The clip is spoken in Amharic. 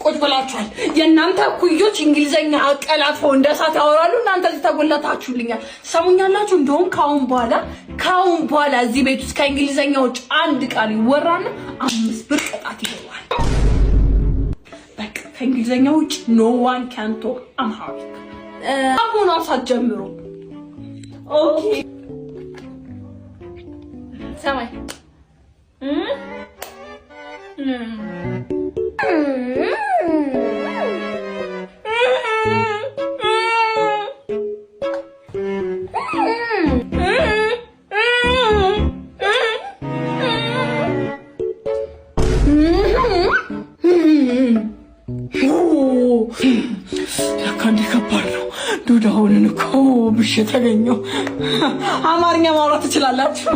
ቁጭ ብላችኋል። የእናንተ ኩዮች እንግሊዘኛ አቀላጥፈው እንደሳት ያወራሉ። እናንተ ተጎላታችሁልኛል። ሰሙኛላችሁ። እንደውም ካሁን በኋላ እዚህ ቤት ውስጥ ከእንግሊዘኛ ውጭ አንድ ቃል ይወራና 5 ብር ቅጣት ይገባል። በቃ ከእንግሊዘኛ ውጭ no one can talk Amharic። አሁን አሳጀምሩ። ኦኬ ሰማይ ለካንዲ ከባድ ነው። ዱዳውን እኮ ብሽ ተገኘው። አማርኛ ማውራት ትችላላችሁ?